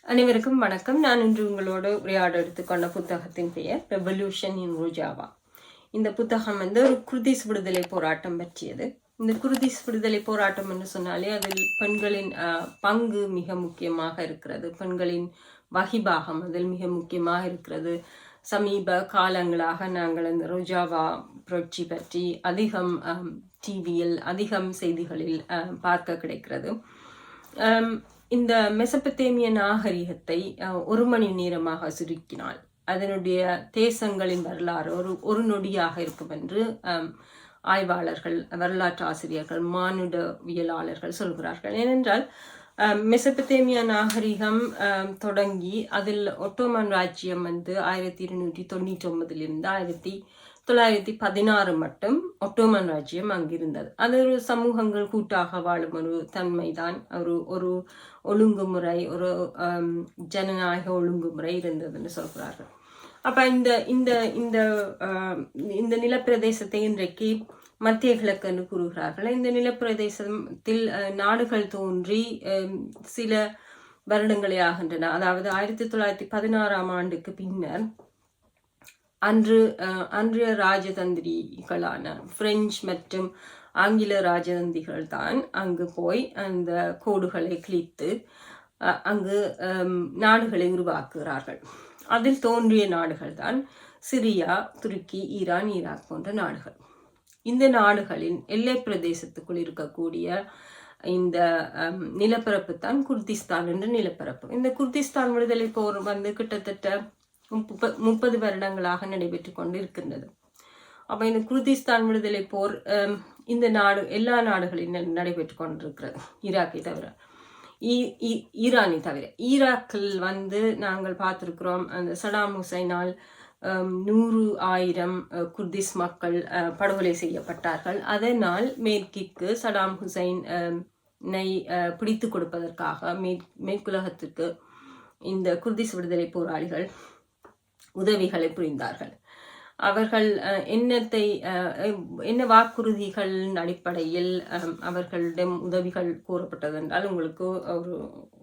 அனைவருக்கும் வணக்கம். நான் இன்று உங்களோடு உரையாட எடுத்துக்கொண்ட புத்தகத்தின் பெயர் ரெவல்யூஷன் இன் ரோஜாவா. இந்த புத்தகம் ஒரு குர்திஸ் விடுதலை போராட்டம் பற்றியது. இந்த குர்திஸ் விடுதலை போராட்டம் என்று சொன்னாலே அதில் பெண்களின் பங்கு மிக முக்கியமாக இருக்கிறது. பெண்களின் வகிபாகம் அதில் மிக முக்கியமாக இருக்கிறது. சமீப காலங்களாக நாங்கள் இந்த ரோஜாவா புரட்சி பற்றி அதிகம் டிவியில் அதிகம் செய்திகளில் பார்க்க கிடைக்கிறது. இந்த மெசபத்தேமிய நாகரிகத்தை ஒரு மணி நேரமாக சுருக்கினால் அதனுடைய தேசங்களின் வரலாறு ஒரு நொடியாக இருக்கும் என்று ஆய்வாளர்கள், வரலாற்று ஆசிரியர்கள், மானுடவியலாளர்கள் சொல்கிறார்கள். ஏனென்றால் மெசபத்தேமிய நாகரிகம் தொடங்கி அதில் ஒட்டோமன் ராஜ்யம் 1299 1916 மட்டும் ஒட்டோமன் ராஜ்யம் அங்கிருந்தது. அது ஒரு சமூகங்கள் கூட்டாக வாழும் ஒரு தன்மைதான், ஒரு ஒழுங்குமுறை, ஒரு ஜனநாயக ஒழுங்குமுறை இருந்ததுன்னு சொல்கிறார்கள். அப்ப இந்த இந்த இந்த இந்த நிலப்பிரதேசத்தை இன்றைக்கு மத்திய கிழக்கு என்று கூறுகிறார்கள். இந்த நிலப்பிரதேசத்தில் நாடுகள் தோன்றி சில வருடங்களே ஆகின்றன. அதாவது 1916 ஆண்டுக்கு பின்னர் அன்றைய ராஜதந்திரிகளான பிரெஞ்சு மற்றும் ஆங்கில ராஜதந்திரிகள் தான் அங்கு போய் அந்த கோடுகளை கிழித்து அங்கு நாடுகளை உருவாக்குகிறார்கள். அதில் தோன்றிய நாடுகள் தான் சிரியா, துருக்கி, ஈரான், ஈராக் போன்ற நாடுகள். இந்த நாடுகளின் எல்லை பிரதேசத்துக்குள் இருக்கக்கூடிய இந்த நிலப்பரப்பு தான் குர்திஸ்தான் என்ற நிலப்பரப்பு. இந்த குர்திஸ்தான் விடுதலை போர் கிட்டத்தட்ட 30 வருடங்களாக நடைபெற்று கொண்டு இருக்கின்றது. அப்ப இந்த குர்திஸ்தான் விடுதலை போர் இந்த எல்லா நாடுகளிலும் நடைபெற்று கொண்டிருக்கிறது, ஈராக்கை தவிர, ஈரானை தவிர. ஈராக்கில் நாங்கள் பார்த்திருக்கிறோம், அந்த சடாம் ஹுசைனால் 100,000 குர்திஸ் மக்கள் படுகொலை செய்யப்பட்டார்கள். அதனால் மேற்கிற்கு சடாம் ஹுசைனை பிடித்து கொடுப்பதற்காக மேற்குலகத்திற்கு இந்த குர்திஸ் விடுதலை போராளிகள் உதவிகளை புரிந்தார்கள். அவர்கள் என்ன வாக்குறுதிகளின் அடிப்படையில் அவர்களிடம் உதவிகள் கூறப்பட்டது என்றால், உங்களுக்கு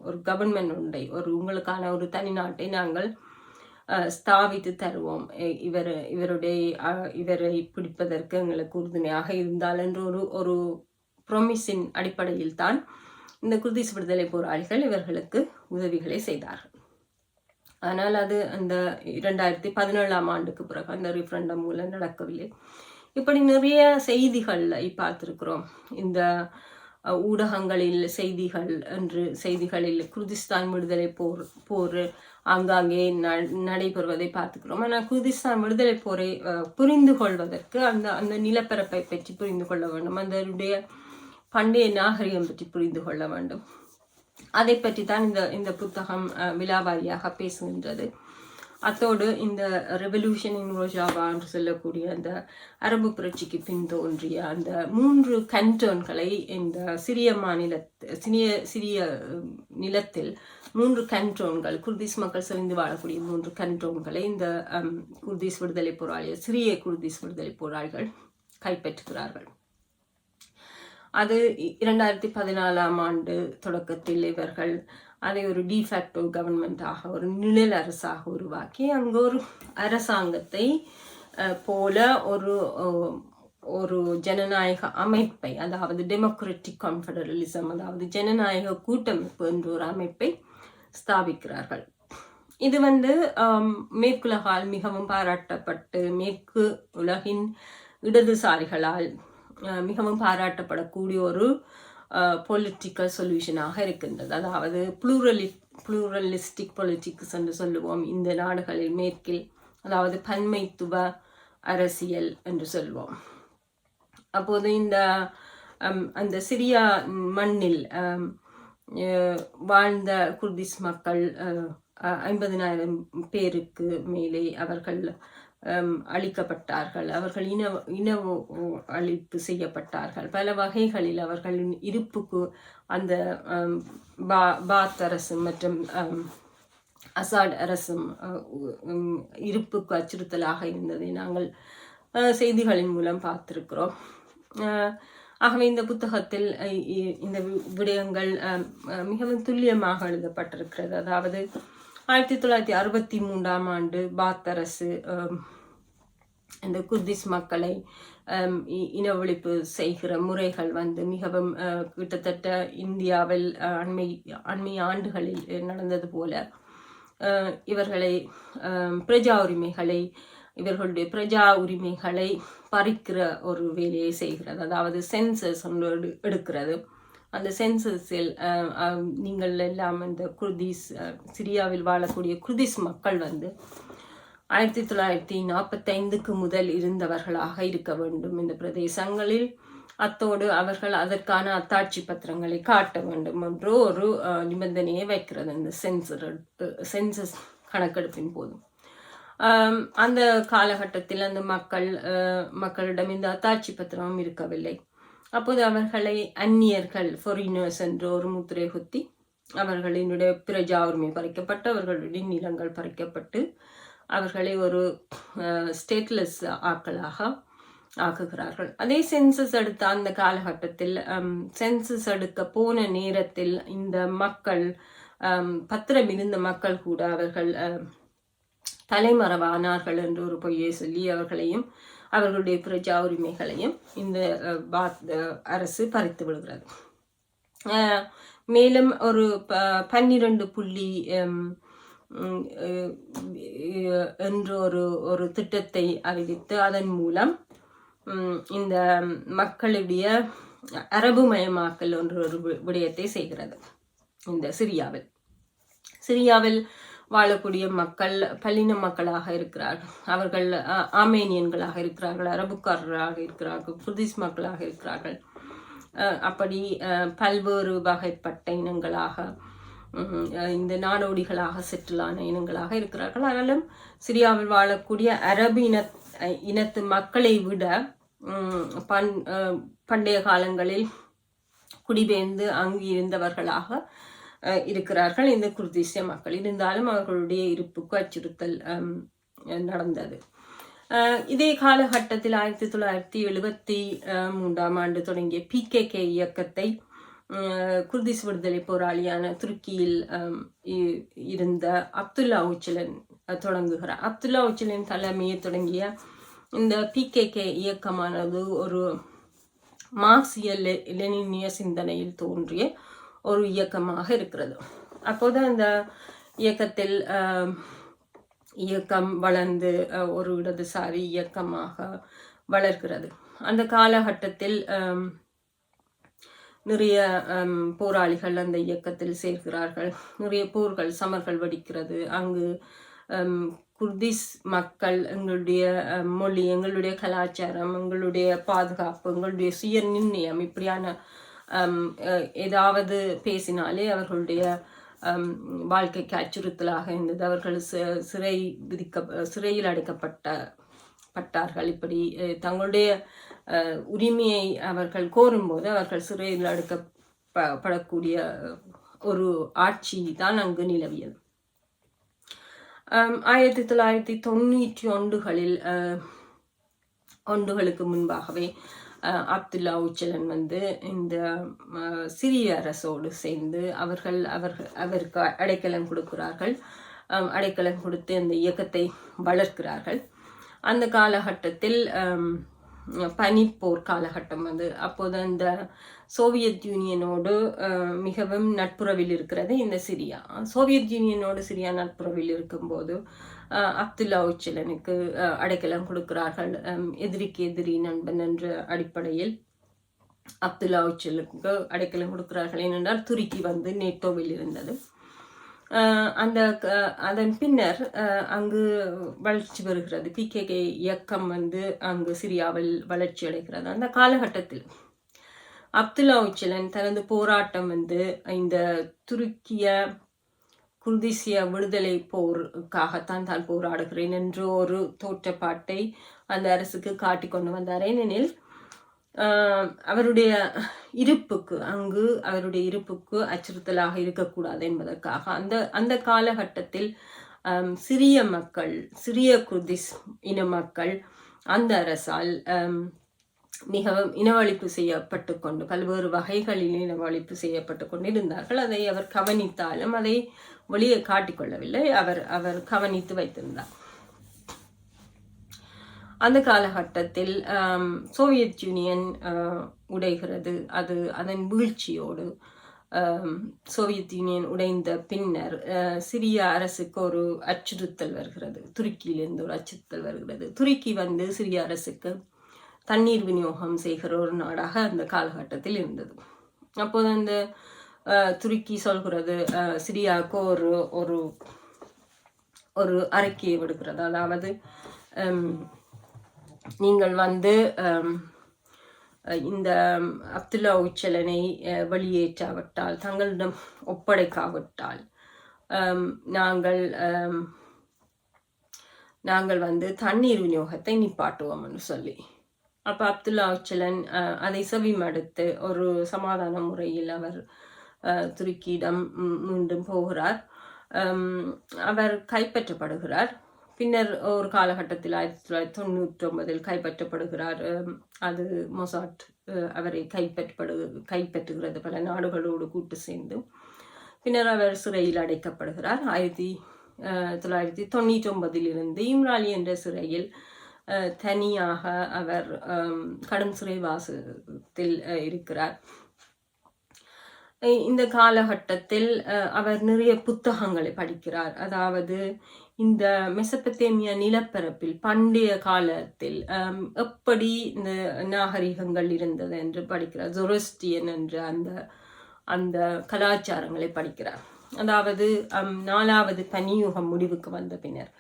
ஒரு கவர்மெண்ட் உண்டை, உங்களுக்கான ஒரு தனி நாட்டை நாங்கள் ஸ்தாபித்து தருவோம், இவரை பிடிப்பதற்கு எங்களுக்கு உறுதுணையாக இருந்தால் என்ற ஒரு ப்ரொமிஸின் அடிப்படையில் தான் இந்த குர்திஸ் விடுதலை போராளிகள் இவர்களுக்கு உதவிகளை செய்தார்கள். ஆனால் அது அந்த 2017 ஆண்டுக்கு பிறகு அந்த ரெஃபரண்டம் மூலம் நடக்கவில்லை. இப்படி நிறைய செய்திகளை பார்த்திருக்கிறோம். இந்த ஊடகங்களில் செய்திகளில் குர்திஸ்தான் விடுதலை போர் ஆங்காங்கே நடைபெறுவதை பார்த்துக்கிறோம். ஆனால் குர்திஸ்தான் விடுதலை போரை புரிந்து கொள்வதற்கு அந்த நிலப்பரப்பை பற்றி புரிந்து கொள்ள வேண்டும், அதனுடைய பண்டைய நாகரிகம் பற்றி புரிந்து கொள்ள வேண்டும். அதை பற்றி தான் இந்த புத்தகம் விலாவாரியாக பேசுகின்றது. அத்தோடு இந்த ரெவல்யூஷன் இன் ரோஜாவா என்று சொல்லக்கூடிய அந்த அரபு புரட்சிக்கு பின் தோன்றிய அந்த 3 கண்டோன்களை இந்த சிறிய நிலத்தில் 3 கண்டோன்கள், குர்திஸ் மக்கள் செறிந்து வாழக்கூடிய 3 கண்டோன்களை இந்த குர்திஸ் விடுதலை போராளிகள், சிறிய குர்திஸ் விடுதலை போராளிகள் கைப்பற்றுகிறார்கள். அது 2014 ஆண்டு தொடக்கத்தில் இவர்கள் அதை ஒரு டிஃபேக்டோ கவர்மெண்டாக, ஒரு நிழல் அரசாக உருவாக்கி அங்கு ஒரு அரசாங்கத்தை போல ஒரு ஜனநாயக அமைப்பை, அதாவது டெமோக்ராட்டிக் கான்ஃபெடரலிசம், அதாவது ஜனநாயக கூட்டமைப்பு என்ற ஒரு அமைப்பை ஸ்தாபிக்கிறார்கள். இது மேற்குலகால் மிகவும் பாராட்டப்பட்டு, மேற்கு உலகின் இடதுசாரிகளால் மிகவும் பாராட்டப்படக்கூடிய ஒரு பொலிட்டிக்கல் சொல்யூஷனாக இருக்கின்றது. அதாவது ப்ளூரலிஸ்டிக் பொலிட்டிக்ஸ் என்று சொல்லுவோம் இந்த நாடுகளில், மேற்கில், அதாவது பன்மைத்துவ அரசியல் என்று சொல்வோம். அப்போது அந்த சிரியா மண்ணில் வாழ்ந்த குர்திஸ் மக்கள் 50,000 பேருக்கு மேலே அவர்கள் அழிக்கப்பட்டார்கள். அவர்கள் இன அழிப்பு செய்யப்பட்டார்கள். பல வகைகளில் அவர்களின் இருப்புக்கு அந்த பாத் அரசும் மற்றும் அசாட் அரசும் இருப்புக்கு அச்சுறுத்தலாக இருந்ததை நாங்கள் செய்திகளின் மூலம் பார்த்திருக்கிறோம். ஆகவே இந்த புத்தகத்தில் இந்த விடயங்கள் மிகவும் துல்லியமாக எழுதப்பட்டிருக்கிறது. அதாவது 1963 ஆண்டு பாத் அரசு இந்த குர்திஸ் மக்களை இனவழிப்பு செய்கிற முறைகள் மிகவும் கிட்டத்தட்ட இந்தியாவில் அண்மை ஆண்டுகளில் நடந்தது போல இவர்களை இவர்களுடைய பிரஜா உரிமைகளை பறிக்கிற ஒரு வேலையை செய்கிறது. அதாவது சென்சஸ் எடுக்கிறது. அந்த சென்சஸில் நீங்கள் எல்லாம் இந்த குர்திஸ் சிரியாவில் வாழக்கூடிய குர்திஸ் மக்கள் 1945 முதல் இருந்தவர்களாக இருக்க வேண்டும் இந்த பிரதேசங்களில். அத்தோடு அவர்கள் அதற்கான அத்தாட்சி பத்திரங்களை காட்ட வேண்டும் என்று ஒரு நிபந்தனையை வைக்கிறது இந்த சென்சஸ் கணக்கெடுப்பின் போது. அந்த காலகட்டத்தில் அந்த மக்களிடம் இந்த அத்தாட்சி பத்திரமும் இருக்கவில்லை. அப்போது அவர்களை அந்நியர்கள் ஃபாரினர்ஸ் என்று ஒரு முத்திரை குத்தி அவர்களினுடைய பிரஜா உரிமை பறிக்கப்பட்டு அவர்களுடைய நிலங்கள் பறிக்கப்பட்டு அவர்களை ஒரு ஸ்டேட்லெஸ் ஆக்குகிறார்கள். அதே சென்சஸ் எடுத்த அந்த காலகட்டத்தில் சென்சஸ் எடுக்க போன நேரத்தில் இந்த மக்கள் பத்திரம் இருந்த மக்கள் கூட அவர்கள் தலைமறைவானார்கள் என்று ஒரு பொய்யை சொல்லி அவர்களையும் அவர்களுடைய பிரஜா உரிமைகளையும் இந்த அரசு பறித்து விடுகிறது. மேலும் ஒரு 12 புள்ளி என்று ஒரு திட்டத்தை அறிவித்து அதன் மூலம் இந்த மக்களுடைய அரபுமயமாக்கல் என்ற ஒரு விடயத்தை செய்கிறது. இந்த சிரியாவில் வாழக்கூடிய மக்கள் பல்லின மக்களாக இருக்கிறார்கள். அவர்கள் ஆர்மேனியன்களாக இருக்கிறார்கள், அரபுக்காரராக இருக்கிறார்கள், குர்திஸ் மக்களாக இருக்கிறார்கள். அப்படி பல்வேறு வகைப்பட்ட இனங்களாக இந்த நாடோடிகளாக செட்டிலான இனங்களாக இருக்கிறார்கள். ஆனாலும் சிரியாவில் வாழக்கூடிய அரபு இனத்து மக்களை விட பண்டைய காலங்களில் குடிபெயர்ந்து அங்கு இருந்தவர்களாக இருக்கிறார்கள் இந்த குர்திஸ்ய மக்கள். இருந்தாலும் அவர்களுடைய இருப்புக்கு அச்சுறுத்தல் நடந்தது. இதே காலகட்டத்தில் 1973 ஆண்டு தொடங்கிய PKK இயக்கத்தை குர்திஸ் விடுதலை போராளியான துருக்கியில் இருந்த அப்துல்லா ஓச்சலன் தொடங்குகிறார். அப்துல்லா ஓச்சலின் தலைமையை தொடங்கிய இந்த PKK இயக்கமானது ஒரு மார்க்சிய லெனினிய சிந்தனையில் தோன்றிய ஒரு இயக்கமாக இருக்கிறது. அப்போது அந்த இயக்கம் வளர்ந்து ஒரு இடதுசாரி இயக்கமாக வளர்கிறது. அந்த காலகட்டத்தில் நிறைய போராளிகள் அந்த இயக்கத்தில் சேர்க்கிறார்கள். நிறைய போர்கள் சமர்கள் வெடிக்கிறது. அங்கு குர்திஸ் மக்கள் எங்களுடைய மொழி, எங்களுடைய கலாச்சாரம், எங்களுடைய பாதுகாப்பு, எங்களுடைய சுய நிர்ணயம் இப்படியான ஏதாவது பேசினாலே அவர்களுடைய வாழ்க்கைக்கு அச்சுறுத்தலாக இருந்தது. அவர்கள் சிறையில் அடைக்கப்பட்டார்கள். இப்படி தங்களுடைய உரிமையை அவர்கள் கோரும்போது அவர்கள் சிறையில் அடைக்கப்படக்கூடிய ஒரு ஆட்சி தான் அங்கு நிலவியது. 1991களுக்கு முன்பாகவே அப்துல்லா ஓச்சலன் இந்த சிரிய அரசோடு சேர்ந்து அவருக்கு அடைக்கலம் கொடுக்கிறார்கள். அடைக்கலம் கொடுத்து அந்த இயக்கத்தை வளர்க்கிறார்கள். அந்த காலகட்டத்தில் பனிப்போர் காலகட்டம் அப்போது அந்த சோவியத் யூனியனோடு மிகவும் நட்புறவில் இருக்கிறது இந்த சிரியா. சோவியத் யூனியனோடு சிரியா நட்புறவில் இருக்கும்போது அப்துல்லா ஓச்சலனுக்கு அடைக்கலம் கொடுக்கிறார்கள். எதிரிக்கு எதிரி நண்பன் என்ற அடிப்படையில் அப்துல்லா ஓச்சலுக்கு அடைக்கலம் கொடுக்கிறார்கள். ஏனென்றால் துருக்கி நேட்டோவில் இருந்தது. அதன் பின்னர் அங்கு வளர்ச்சி வருகிறது. PKK இயக்கம் அங்கு சிரியாவில் வளர்ச்சி அடைகிறது. அந்த காலகட்டத்தில் அப்துல்லா ஓச்சலன் தனது போராட்டம் இந்த துருக்கிய குர்திசிய விடுதலை போருக்காகத்தான் தான் போராடுகிறேன் என்று ஒரு தோற்றப்பாட்டை அந்த அரசுக்கு காட்டி கொண்டு வந்தார். ஏனெனில் அவருடைய இருப்புக்கு அச்சுறுத்தலாக இருக்கக்கூடாது என்பதற்காக அந்த காலகட்டத்தில் சிரிய குர்திஸ் இன மக்கள் அந்த அரசால் மிகவும் இனவழிப்பு செய்யப்பட்டு கொண்டு பல்வேறு வகைகளில் இனவழிப்பு செய்யப்பட்டு கொண்டிருந்தார்கள். அதை அவர் கவனித்தாலும் அதை வெளியே காட்டிக்கொள்ளவில்லை. அவர் கவனித்து வைத்திருந்தார். அந்த காலகட்டத்தில் சோவியத் யூனியன் உடைகிறது. அதன் வீழ்ச்சியோடு சோவியத் யூனியன் உடைந்த பின்னர் சிரிய அரசுக்கு ஒரு அச்சுறுத்தல் வருகிறது. துருக்கியிலிருந்து ஒரு அச்சுறுத்தல் வருகிறது. துருக்கி சிரிய அரசுக்கு தண்ணீர் விநியோகம் செய்கிற ஒரு நாடாக அந்த காலகட்டத்தில் இருந்தது. அப்போது அந்த துருக்கி சொல்கிறது சிரியாவுக்கு ஒரு ஒரு ஒரு அறிக்கையை விடுகிறது. அதாவது நீங்கள் இந்த அப்துல்லா உச்சலனை வெளியேற்றாவிட்டால், தங்களிடம் ஒப்படைக்காவிட்டால் நாங்கள் தண்ணீர் விநியோகத்தை நிப்பாட்டுவோம் என்று சொல்லி, அப்போ அப்துல்லா உச்சலன் அதை செவிமடுத்து ஒரு சமாதான முறையில் அவர் துருக்கியிடம் மீண்டும் போகிறார். அவர் கைப்பற்றப்படுகிறார். பின்னர் ஒரு காலகட்டத்தில் 1999 கைப்பற்றப்படுகிறார். அது மொசாட் அவரை கைப்பற்றுகிறது பல நாடுகளோடு கூட்டு சேர்ந்து. பின்னர் அவர் சிறையில் அடைக்கப்படுகிறார். 1999 இம்ராலி என்ற சிறையில் தனியாக அவர் கடும் சிறைவாசத்தில் இருக்கிறார். இந்த காலகட்டத்தில் அவர் நிறைய புத்தகங்களை படிக்கிறார். அதாவது இந்த மெசபத்தேமியா நிலப்பரப்பில் பண்டைய காலத்தில் எப்படி இந்த நாகரிகங்கள் இருந்தது என்று படிக்கிறார். ஜொரோஸ்ட்ரியன் என்ற அந்த கலாச்சாரங்களை படிக்கிறார். அதாவது 4வது பனியுகம் முடிவுக்கு வந்த பின்னர்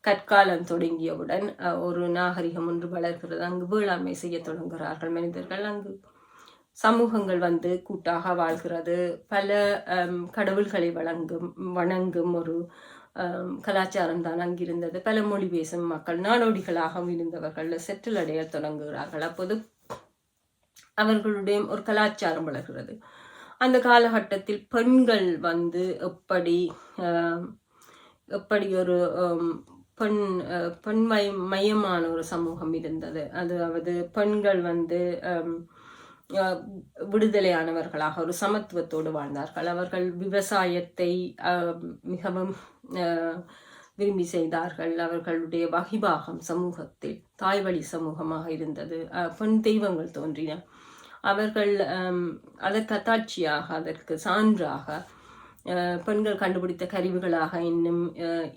கற்காலம் தொடங்கியவுடன் ஒரு நாகரிகம் ஒன்று வளர்கிறது. அங்கு வேளாண்மை செய்ய தொடங்குகிறார்கள் மனிதர்கள். அங்கு சமூகங்கள் கூட்டாக வாழ்கிறது. பல கடவுள்களை வணங்கும் ஒரு கலாச்சாரம் தான் அங்கிருந்தது. பல மொழி பேசும் மக்கள் நாடோடிகளாகவும் இருந்தவர்கள் செட்டில் அடைய தொடங்குகிறார்கள். அப்போது அவர்களுடைய ஒரு கலாச்சாரம் வளர்கிறது. அந்த காலகட்டத்தில் பெண்கள் எப்படி ஒரு பெண் மையமான ஒரு சமூகம் இருந்தது. அதாவது பெண்கள் விடுதலையானவர்களாக ஒரு சமத்துவத்தோடு வாழ்ந்தார்கள். அவர்கள் விவசாயத்தை மிகவும் விரும்பி செய்தார்கள். அவர்களுடைய வகிபாகம் சமூகத்தில் தாய்வழி சமூகமாக இருந்தது. பெண் தெய்வங்கள் தோன்றின. அவர்கள் அதற்கு அத்தாட்சியாக, அதற்கு சான்றாக பெண்கள் கண்டுபிடித்த கருவிகளாக இன்னும்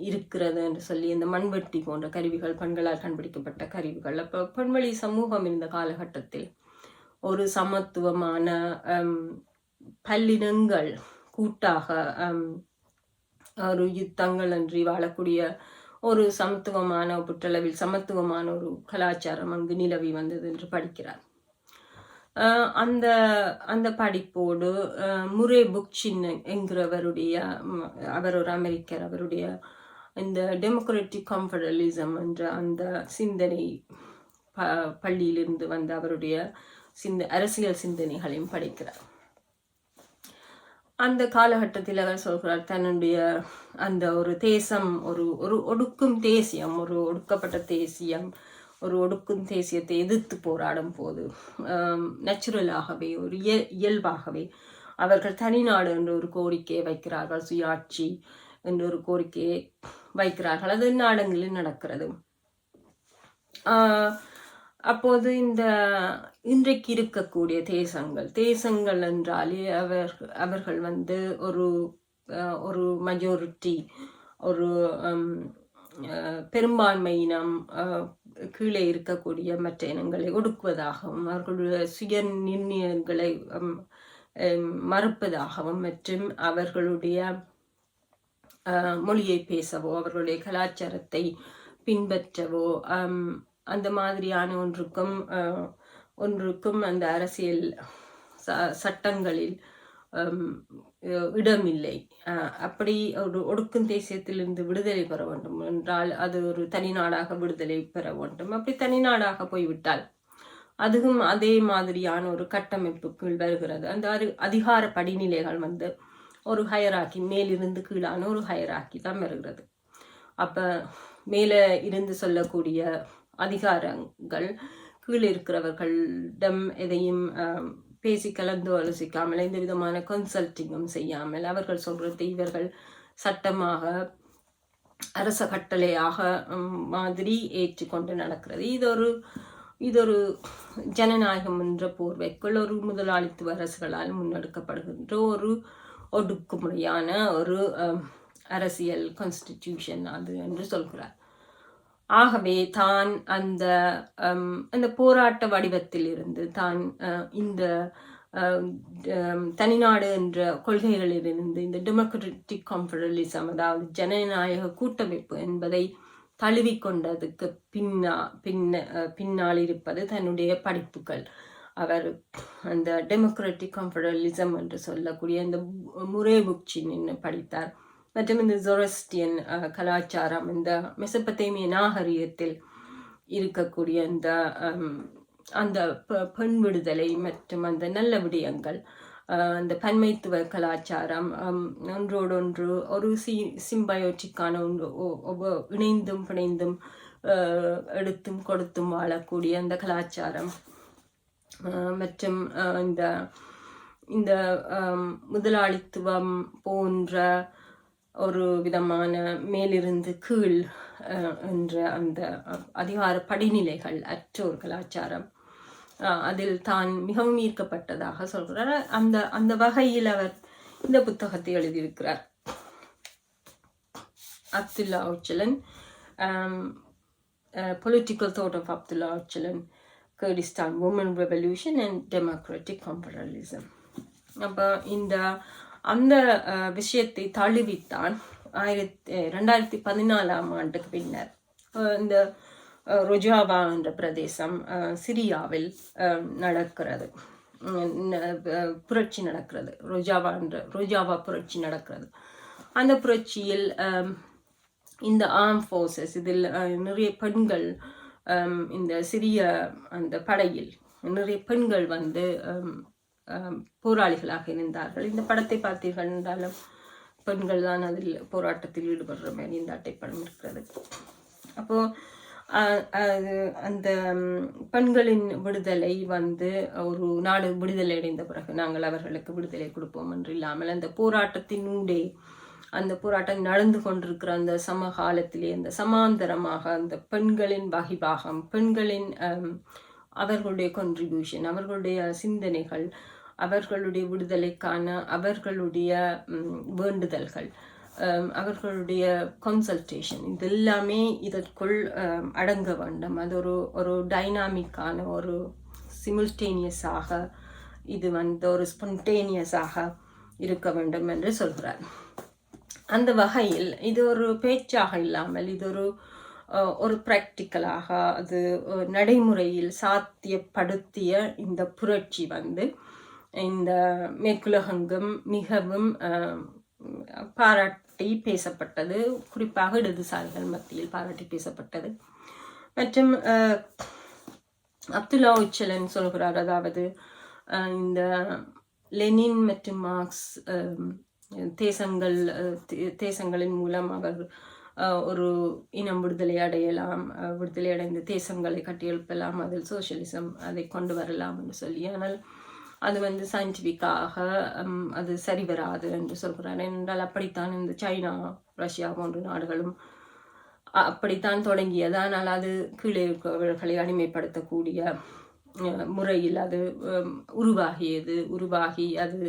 இருக்கிறது என்று சொல்லி இந்த மண்வெட்டி போன்ற கருவிகள் பெண்களால் கண்டுபிடிக்கப்பட்ட கருவிகள். அப்போ பெண்வழி சமூகம் இருந்த காலகட்டத்தில் ஒரு சமத்துவமான பல்லினங்கள் கூட்டாக ஒரு யுத்தங்கள் அன்றி வாழக்கூடிய ஒரு சமத்துவமான புற்றளவில் சமத்துவமான ஒரு கலாச்சாரம் அங்கு நிலவி வந்தது என்று படிக்கிறார். அந்த படிப்போடு முரே புக்சின் என்கிறவருடைய, அவர் ஒரு அமெரிக்கர், அவருடைய இந்த டெமோக்ராட்டிக் கன்ஃபெடரலிசம் என்ற அந்த சிந்தனை பள்ளியிலிருந்து வந்த அவருடைய அரசியல் சிந்தனைகளையும் படிக்கிறார். அந்த காலகட்டத்தில் அவர் சொல்கிறார், தன்னுடைய அந்த ஒரு தேசம் ஒரு ஒடுக்கும் தேசியம், ஒரு ஒடுக்கப்பட்ட தேசியம், ஒரு ஒடுக்கும் தேசியத்தை எதிர்த்து போராடும் போது நேச்சுரலாகவே ஒரு இயல்பாகவே அவர்கள் தனிநாடு என்ற ஒரு கோரிக்கையை வைக்கிறார்கள். சுயாட்சி என்ற ஒரு கோரிக்கையை வைக்கிறார்கள். அது நாடுகளில் நடக்கிறது. அப்போது இன்றைக்கு இருக்கக்கூடிய தேசங்கள் என்றாலே அவர்கள் ஒரு மெஜாரிட்டி, ஒரு பெரும்பான்மை இனம் கீழே இருக்கக்கூடிய மற்ற இனங்களை ஒடுக்குவதாகவும், அவர்களுடைய சுய நிர்ணயங்களை மறுப்பதாகவும், மற்றும் அவர்களுடைய மொழியை பேசவோ அவர்களுடைய கலாச்சாரத்தை பின்பற்றவோ அந்த மாதிரியான ஒன்றுக்கும் அந்த அரசியல் சட்டங்களில் இடமில்லை. அப்படி ஒரு ஒடுக்கும் தேசியத்திலிருந்து விடுதலை பெற வேண்டும் என்றால் அது ஒரு தனிநாடாக விடுதலை பெற வேண்டும். அப்படி தனிநாடாக போய்விட்டால் அதுவும் அதே மாதிரியான ஒரு கட்டமைப்பு கீழ் வருகிறது. அந்த அதிகார படிநிலைகள் ஒரு ஹயராக்கி, மேலிருந்து கீழான ஒரு ஹயராக்கி தான் வருகிறது. அப்ப மேலே இருந்து சொல்லக்கூடிய அதிகாரங்கள் கீழே இருக்கிறவர்களிடம் எதையும் பேசி கலந்து ஆலோசிக்காமல் எந்த விதமான கன்சல்டிங்கும் செய்யாமல் அவர்கள் சொல்றதை இவர்கள் சட்டமாக அரச கட்டளையாக மாதிரி ஏற்றுக்கொண்டு நடக்கிறது. இது ஒரு ஜனநாயகம் என்ற போர்வைக்குள் ஒரு முதலாளித்துவ அரசுகளால் முன்னெடுக்கப்படுகின்ற ஒரு ஒடுக்குமுறையான ஒரு அரசியல் கான்ஸ்டிடியூஷன் அது என்று சொல்கிறார். ஆகவே தான் அந்த போராட்ட வடிவத்தில் இருந்து தான் இந்த தனிநாடு என்ற கொள்கைகளிலிருந்து இந்த டெமோக்ராட்டிக் கான்ஃபெடரலிசம், அதாவது ஜனநாயக கூட்டமைப்பு என்பதை தழுவிக்கொண்டதுக்கு பின்னால் இருப்பது தன்னுடைய படிப்புகள். அவர் அந்த டெமோக்ராட்டிக் கான்ஃபெடரலிசம் என்று சொல்லக்கூடிய இந்த முரேபுக்சின் படித்தார். மற்றும் இந்த ஜொரஸ்டியன் கலாச்சாரம், இந்த மெசபத்தேமிய நாகரிகத்தில் இருக்கக்கூடிய அந்த பெண் விடுதலை மற்றும் அந்த நல்ல விடயங்கள், அந்த பன்மைத்துவ கலாச்சாரம், ஒன்றோடொன்று ஒரு சிம்பயோட்டிக்கான இணைந்தும் பிணைந்தும் எடுத்தும் கொடுத்தும் வாழக்கூடிய அந்த கலாச்சாரம் மற்றும் இந்த முதலாளித்துவம் போன்ற ஒரு விதமான மேலிருந்து கீழ் என்ற அந்த அதிகார படிநிலைகள் அற்ற ஒரு கலாச்சாரம், அதில் தான் மிகவும் ஈர்க்கப்பட்டதாக சொல்கிறார். அந்த வகையில் அவர் இந்த புத்தகத்தை எழுதியிருக்கிறார். Abdullah Ocalan, political thought of Abdullah Ocalan, Kurdistan woman revolution and democratic confederalism. அப்போ அந்த விஷயத்தை தழுவித்தான் 2014 பின்னர் இந்த ரொஜாவா என்ற பிரதேசம் சிரியாவில் நடக்கிறது, புரட்சி நடக்கிறது. ரொஜாவா புரட்சி நடக்கிறது. அந்த புரட்சியில் இந்த ஆர்ம் ஃபோர்ஸஸ், இதில் நிறைய பெண்கள், இந்த சிரிய அந்த படையில் நிறைய பெண்கள் போராளிகளாக இருந்தார்கள். இந்த படத்தை பார்த்தீர்கள் என்றாலும் பெண்கள் தான் அதில் போராட்டத்தில் ஈடுபடுற மாதிரி இந்த அட்டைப்படம் இருக்கிறது. அப்போ அந்த பெண்களின் விடுதலை ஒரு நாடு விடுதலை அடைந்த பிறகு நாங்கள் அவர்களுக்கு விடுதலை கொடுப்போம் என்று இல்லாமல், அந்த போராட்டத்தினூடே அந்த போராட்டம் நடந்து கொண்டிருக்கிற அந்த சமகாலத்திலே அந்த சமாந்தரமாக அந்த பெண்களின் வகிபாகம், பெண்களின் அவர்களுடைய கான்ட்ரிபியூஷன், அவர்களுடைய சிந்தனைகள், அவர்களுடைய விடுதலைக்கான அவர்களுடைய வேண்டுதல்கள், அவர்களுடைய கன்சல்டேஷன், இதெல்லாமே இதற்குள் அடங்க வேண்டும். அது ஒரு டைனாமிக்கான ஒரு சிமில்டேனியஸாக, இது ஒரு ஸ்பான்டேனியஸாக இருக்க வேண்டும் என்று சொல்கிறார். அந்த வகையில் இது ஒரு பேச்சாக இல்லாமல் இது ஒரு ப்ராக்டிக்கலாக அது நடைமுறையில் சாத்தியப்படுத்திய இந்த புரட்சி இந்த மேற்குலகெங்கும் மிகவும் பாராட்டி பேசப்பட்டது. குறிப்பாக இடதுசாரிகள் மத்தியில் பாராட்டி பேசப்பட்டது. மற்றும் அப்துல்லா ஓச்சலன் சொல்கிறார், அதாவது இந்த லெனின் மற்றும் மார்க்ஸ் தேசங்களின் மூலம் அவர் ஒரு இனம் விடுதலை அடையலாம், விடுதலை அடைந்த தேசங்களை கட்டியெழுப்பலாம், அதில் சோசியலிசம் அதை கொண்டு வரலாம் என்று சொல்லி, ஆனால் அது சயின்டிஃபிக்காக அது சரி வராது என்று சொல்கிறார். என்றால் அப்படித்தான் இந்த சைனா, ரஷ்யா போன்ற நாடுகளும் அப்படித்தான் தொடங்கியது. ஆனால் அது கீழே இருக்கிறவர்களை அடிமைப்படுத்தக்கூடிய முறையில் அது உருவாகி அது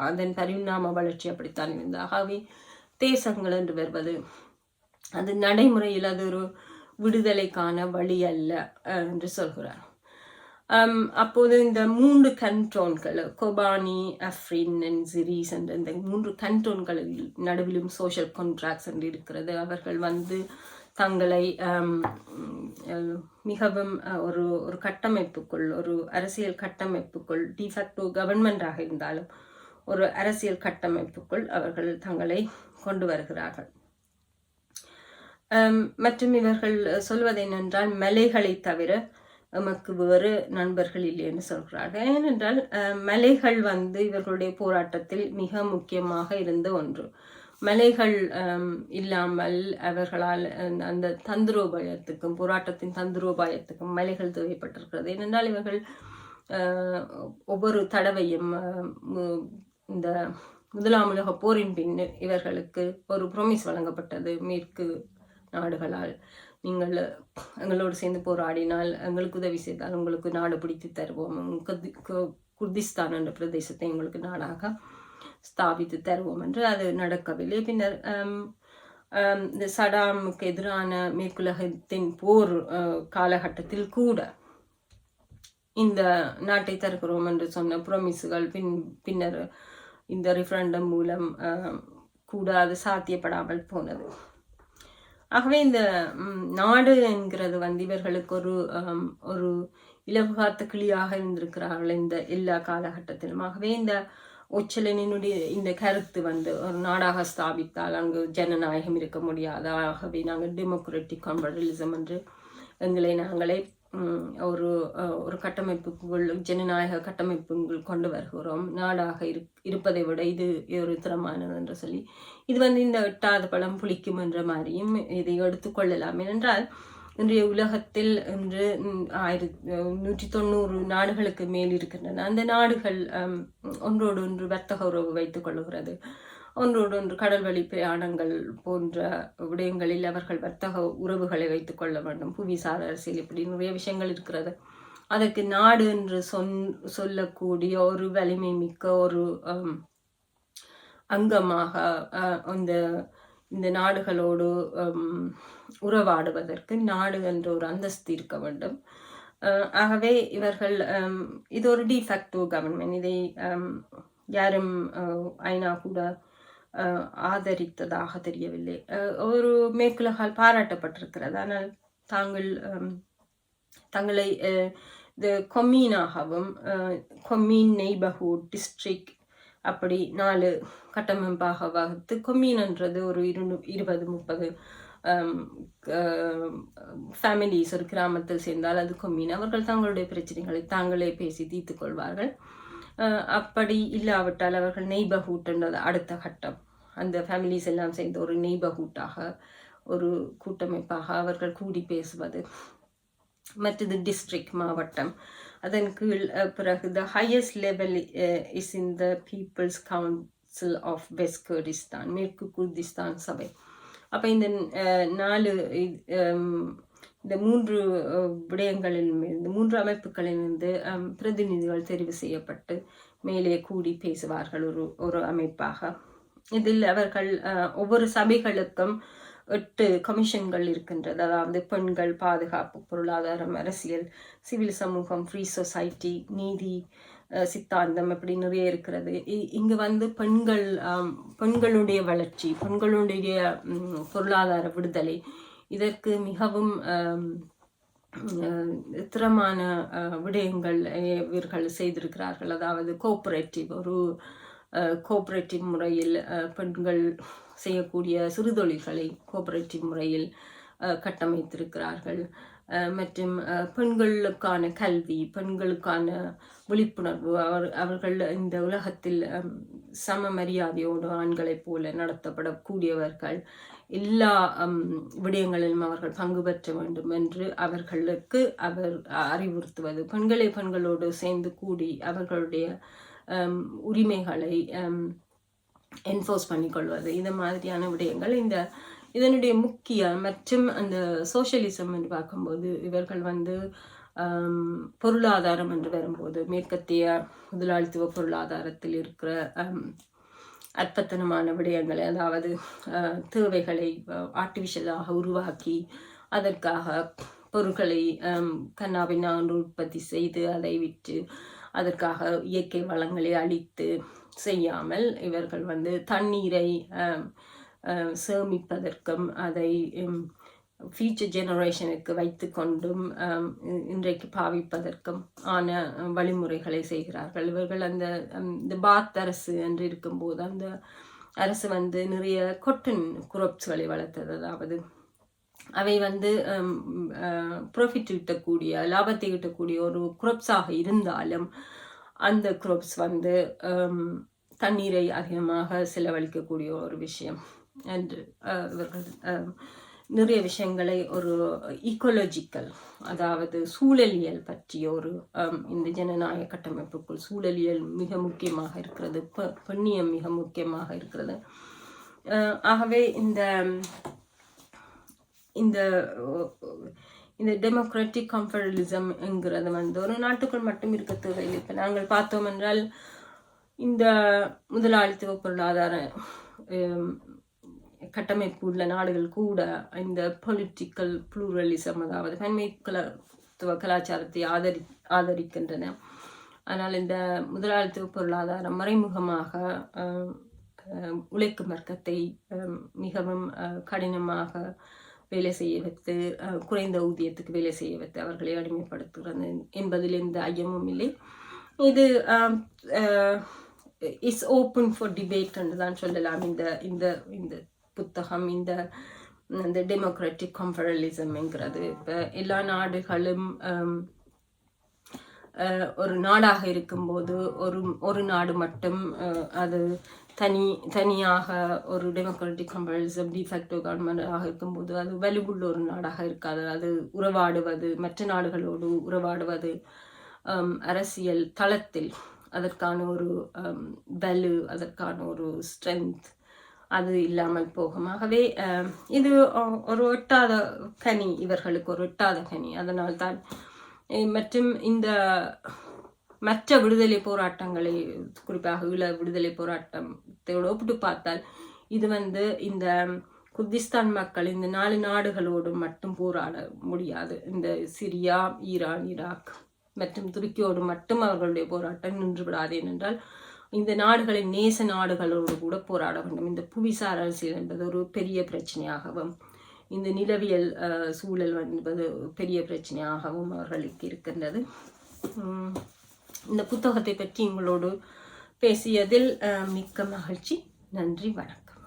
அதன் பரிணாம வளர்ச்சி அப்படித்தான் இருந்தது. ஆகவே தேசங்கள் என்று வருவது அது நடைமுறையில் அது ஒரு விடுதலைக்கான வழி அல்ல என்று சொல்கிறார். அப்போது இந்த 3 கண்டோன்கள், கொபானி, அஃப்ரின் அண்ட் ஜிரீஸ் என்ற இந்த 3 கண்டோன்களில் நடுவிலும் சோஷியல் கான்ட்ராக்ட்ஸ் என்று இருக்கிறது. அவர்கள் தங்களை மிகவும் ஒரு கட்டமைப்புக்குள், ஒரு அரசியல் கட்டமைப்புக்குள், டிஃபேக்டோ கவர்மெண்டாக இருந்தாலும் ஒரு அரசியல் கட்டமைப்புக்குள் அவர்கள் தங்களை கொண்டு வருகிறார்கள். மற்றும் இவர்கள் சொல்வது என்னென்றால், மலைகளை தவிர நமக்கு வேறு நண்பர்கள் இல்லைன்னு சொல்கிறார்கள். ஏனென்றால் மலைகள் இவர்களுடைய போராட்டத்தில் மிக முக்கியமாக இருந்த ஒன்று. மலைகள் இல்லாமல் அவர்களால் அந்த தந்திரோபாயத்துக்கும் போராட்டத்தின் தந்திரோபாயத்துக்கும் மலைகள் தேவைப்பட்டிருக்கிறது. ஏனென்றால் இவர்கள் ஒவ்வொரு தடவையும் இந்த முதலாம் உலக போரின் பின் இவர்களுக்கு ஒரு ப்ராமிஸ் வழங்கப்பட்டது மேற்கு நாடுகளால், நீங்கள் எங்களோடு சேர்ந்து போராடினால், எங்களுக்கு உதவி செய்தால் உங்களுக்கு நாடு பிடித்து தருவோம், குர்திஸ்தான் என்ற பிரதேசத்தை உங்களுக்கு நாடாக ஸ்தாபித்து தருவோம் என்று. அது நடக்கவில்லை. பின்னர் இந்த சடாமுக்கு எதிரான மேற்குலகத்தின் போர் காலகட்டத்தில் கூட இந்த நாட்டை தருகிறோம் என்று சொன்ன ப்ராமிஸுகள் பின்னர் இந்த ரெஃபரண்டம் மூலம் கூட அது சாத்தியப்படாமல் போனது. ஆகவே இந்த நாடு என்கிறது இவர்களுக்கு ஒரு இலவு காத்த கிளியாக இருந்திருக்கிறார்கள் இந்த எல்லா காலகட்டத்திலும். ஆகவே இந்த ஒச்சலனினுடைய இந்த கருத்து ஒரு நாடாக ஸ்தாபித்தால் அங்கு ஜனநாயகம் இருக்க முடியாது. ஆகவே நாங்கள் டெமோக்ராட்டிக் கம்பரலிசம் என்று எங்களை நாங்களே ஒரு கட்டமைப்புக்குள் ஜனநாயக கட்டமைப்புகள் கொண்டு வருகிறோம், நாடாக இருப்பதை விட இது ஒரு திறமானது என்று சொல்லி இது இந்த 8வது பழம் புளிக்கும் என்ற மாதிரியும் இதை எடுத்துக்கொள்ளலாம். ஏனென்றால் இன்றைய உலகத்தில் இன்று 190 நாடுகளுக்கு மேல் இருக்கின்றன. அந்த நாடுகள் ஒன்றோடு ஒன்று வர்த்தக உறவு வைத்துக் கொள்ளுகிறது. ஒன்றோடு ஒன்று கடல் வழி பிரயாணங்கள் போன்ற விடயங்களில் அவர்கள் வர்த்தக உறவுகளை வைத்துக் கொள்ள வேண்டும். புவிசார் அரசியல் இப்படி நிறைய விஷயங்கள் இருக்கிறது. அதற்கு நாடு என்று சொல்லக்கூடிய ஒரு வலிமை மிக்க ஒரு அங்கமாக இந்த நாடுகளோடு உறவாடுவதற்கு நாடு என்ற ஒரு அந்தஸ்து இருக்க வேண்டும். ஆகவே இவர்கள் இது ஒரு டிஃபேக்டோ கவர்மெண்ட். இதை யாரும் ஐநா கூட ஆதரித்ததாக தெரியவில்லை. ஒரு மேற்குலகால் பாராட்டப்பட்டிருக்கிறது. ஆனால் தங்களை இந்த கொம்மீனாகவும் கொம்மீன் நெய்பர்ஹுட் டிஸ்ட்ரிக்ட் அப்படி 4 கட்டமைப்பாக வகுத்து கொம்மீன்ன்றது ஒரு 20-30 ஃபேமிலிஸ் ஒரு கிராமத்தில் சேர்ந்தால் அது கொம்மீன். அவர்கள் தங்களுடைய பிரச்சனைகளை தாங்களே பேசி தீர்த்து கொள்வார்கள். அப்படி இல்லாவிட்டால் அவர்கள் நெய்பர்ஹுட் என்றது அடுத்த கட்டம். அந்த ஃபேமிலிஸ் எல்லாம் சேர்ந்து ஒரு நெய்பர்ஹுட்டாக ஒரு கூட்டமைப்பாக அவர்கள் கூடி பேசுவது. மற்றது டிஸ்ட்ரிக்ட் மாவட்டம். அதன் கீழ் பிறகு the highest level is in the people's council of west Kurdistan, மேற்கு குர்திஸ்தான் சபை. அப்போ இந்த 4 இந்த 3 விடயங்களில் இந்த 3 அமைப்புகளிலிருந்து பிரதிநிதிகள் தெரிவு செய்யப்பட்டு மேலே கூடி பேசுவார்கள் ஒரு அமைப்பாக. இதில் அவர்கள் ஒவ்வொரு சபைகளுக்கும் 8 கமிஷன்கள் இருக்கின்றது. அதாவது பெண்கள், பாதுகாப்பு, பொருளாதாரம், அரசியல், சிவில் சமூகம், ஃப்ரீ சொசைட்டி, நீதி, சித்தாந்தம் இப்படி நிறைய இருக்கிறது. இங்கு பெண்களுடைய வளர்ச்சி, பெண்களுடைய பொருளாதார விடுதலை, இதற்கு மிகவும் திறமான விடயங்கள் இவர்கள் செய்திருக்கிறார்கள். அதாவது கோஆபரேட்டிவ் முறையில் பெண்கள் செய்யக்கூடிய சிறு தொழில்களை கோஆபரேட்டிவ் முறையில் கட்டமைத்திருக்கிறார்கள். மற்றும் பெண்களுக்கான கல்வி, பெண்களுக்கான விழிப்புணர்வு, அவர்கள் இந்த உலகத்தில் சம மரியாதையோடு ஆண்களைப் போல நடத்தப்படக்கூடியவர்கள், எல்லா விடயங்களிலும் அவர்கள் பங்கு பெற்ற வேண்டும் என்று அவர்களுக்கு அறிவுறுத்துவது, பெண்களோடு சேர்ந்து கூடி அவர்களுடைய உரிமைகளை என்ஃபோர்ஸ் பண்ணிக்கொள்வது, இந்த மாதிரியான விடயங்கள் இதனுடைய முக்கிய. மற்றும் அந்த சோஷியலிசம் என்று பார்க்கும்போது இவர்கள் பொருளாதாரம் என்று வரும்போது மேற்கத்திய முதலாளித்துவ பொருளாதாரத்தில் இருக்கிற அற்பத்தனமான விடயங்களை, அதாவது தேவைகளை ஆர்டிஃபிஷியலாக உருவாக்கி அதற்காக பொருட்களை கண்ணாபின்னா உற்பத்தி செய்து அதை விற்று அதற்காக இயற்கை வளங்களை அழித்து செய்யாமல் இவர்கள் தண்ணீரை சேமிப்பதற்கும் அதை ஃபியூச்சர் ஜெனரேஷனுக்கு வைத்து கொண்டும் இன்றைக்கு பாவிப்பதற்கும் ஆன வழிமுறைகளை செய்கிறார்கள். இவர்கள் இந்த பாத் அரசு என்று இருக்கும்போது அந்த அரசு நிறைய கொட்டன் குரோப்ஸ்களை வளர்த்தது. அதாவது அவை ப்ராஃபிட் ஈட்டக்கூடிய, லாபத்தை ஈட்டக்கூடிய ஒரு குரோப்ஸாக இருந்தாலும் அந்த குரோப்ஸ் தண்ணீரை அதிகமாக செலவழிக்கக்கூடிய ஒரு விஷயம் என்று இவர்கள் நிறைய விஷயங்களை ஒரு ஈக்கோலஜிக்கல், அதாவது சூழலியல் பற்றிய ஒரு இந்த ஜனநாயக கட்டமைப்புக்குள் சூழலியல் மிக முக்கியமாக இருக்கிறது, பெண்ணியம் மிக முக்கியமாக இருக்கிறது. ஆகவே இந்த இந்த இந்த டெமோக்ராட்டிக் கம்ஃபர்டலிசம் என்கிறது ஒரு நாட்டுக்குள் மட்டும் இருக்க தேவையில்லை. இப்போ நாங்கள் பார்த்தோம் என்றால் இந்த முதலாளித்துவ பொருளாதார கட்டமைப்பு உள்ள நாடுகள் கூட இந்த பொலிட்டிக்கல் ப்ளூரலிசம், அதாவது பன்மைத்துவ கலாச்சாரத்தை ஆதரிக்கின்றன. ஆனால் இந்த முதலாளித்துவ பொருளாதாரம் மறைமுகமாக உழைக்கும் வர்க்கத்தை மிகவும் கடினமாக வேலை செய்ய வைத்து, குறைந்த ஊதியத்துக்கு வேலை செய்ய வைத்து அவர்களை அடிமைப்படுத்துகிறது என்பதில் எந்த ஐயமும் இல்லை. இது இஸ் ஓப்பன் ஃபார் டிபேட் என்று தான் சொல்லலாம். இந்த இந்த இந்த புத்தகம் இந்த டெமோக்ராட்டிக் கம்ஃபர்டலிசம் என்கிறது. இப்போ எல்லா நாடுகளும் ஒரு நாடாக இருக்கும்போது ஒரு நாடு மட்டும் அது தனியாக ஒரு டெமோக்ராட்டிக் கம்ஃபர்டலிசம் டிஃபேக்டோ கவர்மெண்டாக இருக்கும்போது அது வலுவுள்ள ஒரு நாடாக இருக்காது. அது உறவாடுவது, மற்ற நாடுகளோடு உறவாடுவது, அரசியல் தளத்தில் அதற்கான ஒரு வலு, அதற்கான ஒரு ஸ்ட்ரென்த் அது இல்லாமல் போகும். ஆகவே இது ஒரு ஒட்டாத கனி, இவர்களுக்கு ஒரு ஒட்டாத கனி. அதனால்தான் மற்றும் இந்த மற்ற விடுதலை போராட்டங்களை, குறிப்பாக ஈழ விடுதலை போராட்டத்தோடு ஒப்பிட்டு பார்த்தால் இது இந்த குர்திஸ்தான் மக்கள் இந்த 4 நாடுகளோடு மட்டும் போராட முடியாது. இந்த சிரியா, ஈரான், ஈராக் மற்றும் துருக்கியோடு மட்டும் அவர்களுடைய போராட்டம் நின்று விடாது. ஏனென்றால் இந்த நாடுகளின் நேச நாடுகளோடு கூட போராட வேண்டும். இந்த புவிசார் அரசியல் என்பது ஒரு பெரிய பிரச்சனையாகவும், இந்த நிலவியல் சூழல் என்பது பெரிய பிரச்சனையாகவும் அவர்களுக்கு இருக்கின்றது. இந்த புத்தகத்தை பற்றி உங்களோடு பேசியதில் மிக்க மகிழ்ச்சி. நன்றி, வணக்கம்.